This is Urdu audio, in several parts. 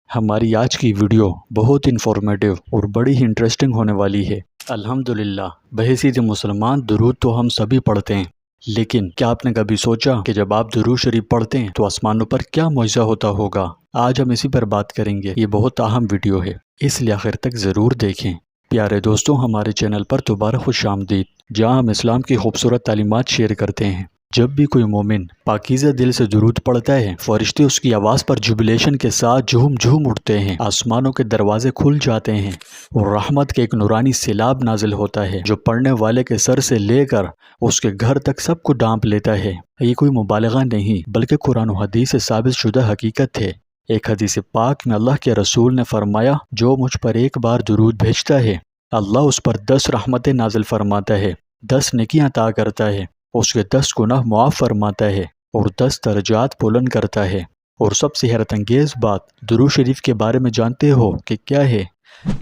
ہماری آج کی ویڈیو بہت انفارمیٹیو اور بڑی ہی انٹرسٹنگ ہونے والی ہے۔ الحمدللہ بحیثیت مسلمان درود تو ہم سبھی پڑھتے ہیں، لیکن کیا آپ نے کبھی سوچا کہ جب آپ درود شریف پڑھتے ہیں تو آسمانوں پر کیا معجزہ ہوتا ہوگا؟ آج ہم اسی پر بات کریں گے۔ یہ بہت اہم ویڈیو ہے، اس لیے آخر تک ضرور دیکھیں۔ پیارے دوستوں، ہمارے چینل پر دوبارہ خوش آمدید، جہاں ہم اسلام کی خوبصورت تعلیمات شیئر کرتے ہیں۔ جب بھی کوئی مومن پاکیزہ دل سے درود پڑھتا ہے، فرشتے اس کی آواز پر جوبلیشن کے ساتھ جھوم جھوم اٹھتے ہیں، آسمانوں کے دروازے کھل جاتے ہیں اور رحمت کے ایک نورانی سیلاب نازل ہوتا ہے جو پڑھنے والے کے سر سے لے کر اس کے گھر تک سب کو ڈانپ لیتا ہے۔ یہ کوئی مبالغہ نہیں بلکہ قرآن و حدیث سے ثابت شدہ حقیقت ہے۔ ایک حدیث پاک میں اللہ کے رسول نے فرمایا، جو مجھ پر ایک بار درود بھیجتا ہے، اللہ اس پر 10 رحمتیں نازل فرماتا ہے، 10 نیکیاں عطا کرتا ہے، اس کے 10 گناہ معاف فرماتا ہے اور 10 درجات بلند کرتا ہے۔ اور سب سے حیرت انگیز بات درود شریف کے بارے میں جانتے ہو کہ کیا ہے؟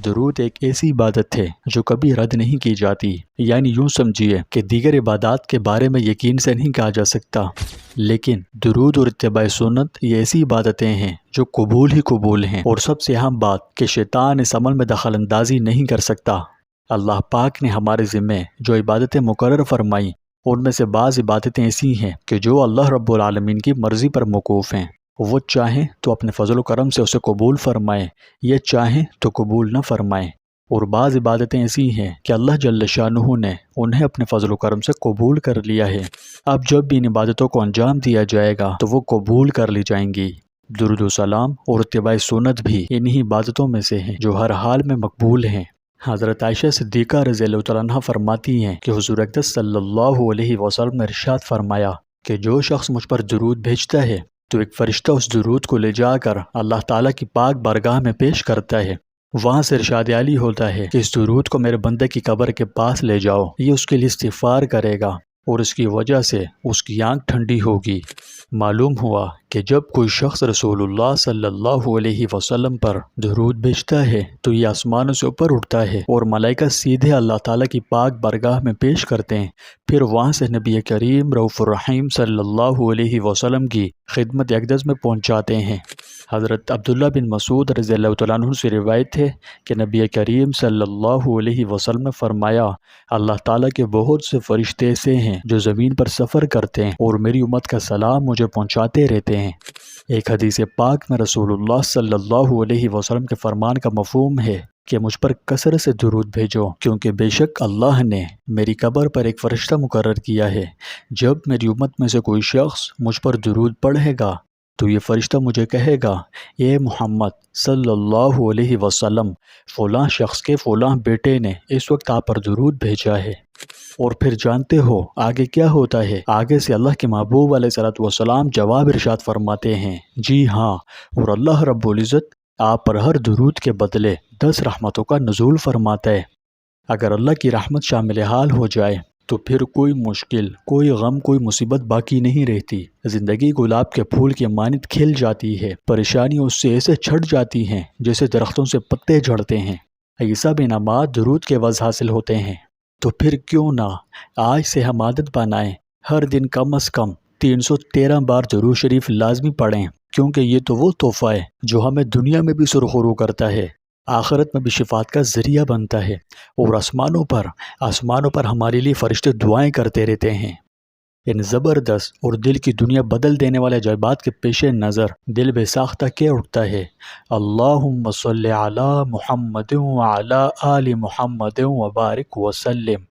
درود ایک ایسی عبادت ہے جو کبھی رد نہیں کی جاتی، یعنی یوں سمجھیے کہ دیگر عبادات کے بارے میں یقین سے نہیں کہا جا سکتا، لیکن درود اور اتباع سنت یہ ایسی عبادتیں ہیں جو قبول ہی قبول ہیں۔ اور سب سے اہم بات کہ شیطان اس عمل میں دخل اندازی نہیں کر سکتا۔ اللہ پاک نے ہمارے ذمے جو عبادتیں مقرر فرمائیں، ان میں سے بعض عبادتیں ایسی ہیں کہ جو اللہ رب العالمین کی مرضی پر موقوف ہیں۔ وہ چاہیں تو اپنے فضل و کرم سے اسے قبول فرمائیں، یہ چاہیں تو قبول نہ فرمائیں۔ اور بعض عبادتیں ایسی ہیں کہ اللہ جل شانہ نے انہیں اپنے فضل و کرم سے قبول کر لیا ہے۔ اب جب بھی ان عبادتوں کو انجام دیا جائے گا تو وہ قبول کر لی جائیں گی۔ درود و سلام اور اتباع سنت بھی انہی عبادتوں میں سے ہیں جو ہر حال میں مقبول ہیں۔ حضرت عائشہ صدیقہ رضی اللہ تعالیٰ عنہ فرماتی ہیں کہ حضور اقدس صلی اللہ علیہ وسلم نے ارشاد فرمایا کہ جو شخص مجھ پر درود بھیجتا ہے تو ایک فرشتہ اس درود کو لے جا کر اللہ تعالیٰ کی پاک بارگاہ میں پیش کرتا ہے۔ وہاں سے ارشاد عالی ہوتا ہے کہ اس درود کو میرے بندے کی قبر کے پاس لے جاؤ، یہ اس کے لیے استغفار کرے گا اور اس کی وجہ سے اس کی آنکھ ٹھنڈی ہوگی۔ معلوم ہوا کہ جب کوئی شخص رسول اللہ صلی اللہ علیہ وسلم پر درود بھیجتا ہے تو یہ آسمانوں سے اوپر اٹھتا ہے اور ملائکہ سیدھے اللہ تعالیٰ کی پاک بارگاہ میں پیش کرتے ہیں، پھر وہاں سے نبی کریم رؤوف الرحیم صلی اللہ علیہ وسلم کی خدمت اقدس میں پہنچاتے ہیں۔ حضرت عبداللہ بن مسعود رضی اللہ تعالیٰ عنہ سے روایت ہے کہ نبی کریم صلی اللہ علیہ وسلم نے فرمایا، اللہ تعالیٰ کے بہت سے فرشتے ایسے ہیں جو زمین پر سفر کرتے ہیں اور میری امت کا سلام مجھے پہنچاتے رہتے ہیں۔ ایک حدیث پاک میں رسول اللہ صلی اللہ علیہ وسلم کے فرمان کا مفہوم ہے کہ مجھ پر کثرت سے درود بھیجو، کیونکہ بے شک اللہ نے میری قبر پر ایک فرشتہ مقرر کیا ہے۔ جب میری امت میں سے کوئی شخص مجھ پر درود پڑھے گا تو یہ فرشتہ مجھے کہے گا، اے محمد صلی اللہ علیہ وسلم، فلاں شخص کے فلاں بیٹے نے اس وقت آپ پر درود بھیجا ہے۔ اور پھر جانتے ہو آگے کیا ہوتا ہے؟ آگے سے اللہ کے محبوب علیہ الصلوۃ والسلام جواب ارشاد فرماتے ہیں، جی ہاں، اور اللہ رب العزت آپ پر ہر درود کے بدلے 10 رحمتوں کا نزول فرماتا ہے۔ اگر اللہ کی رحمت شامل حال ہو جائے تو پھر کوئی مشکل، کوئی غم، کوئی مصیبت باقی نہیں رہتی۔ زندگی گلاب کے پھول کی مانند کھل جاتی ہے، پریشانیاں اس سے ایسے چھٹ جاتی ہیں جیسے درختوں سے پتے جھڑتے ہیں۔ یہ سب انعامات درود کے عوض حاصل ہوتے ہیں۔ تو پھر کیوں نہ آج سے ہم عادت بنائیں، ہر دن کم از کم 313 بار درود شریف لازمی پڑھیں، کیونکہ یہ تو وہ تحفہ ہے جو ہمیں دنیا میں بھی سرخرو کرتا ہے، آخرت میں بھی شفاعت کا ذریعہ بنتا ہے، اور آسمانوں پر ہمارے لیے فرشتے دعائیں کرتے رہتے ہیں۔ ان زبردست اور دل کی دنیا بدل دینے والے عجائبات کے پیش نظر دل بے ساختہ کیا اٹھتا ہے، اللہم صلی علی محمد وعلی آل محمد وبارک وسلم۔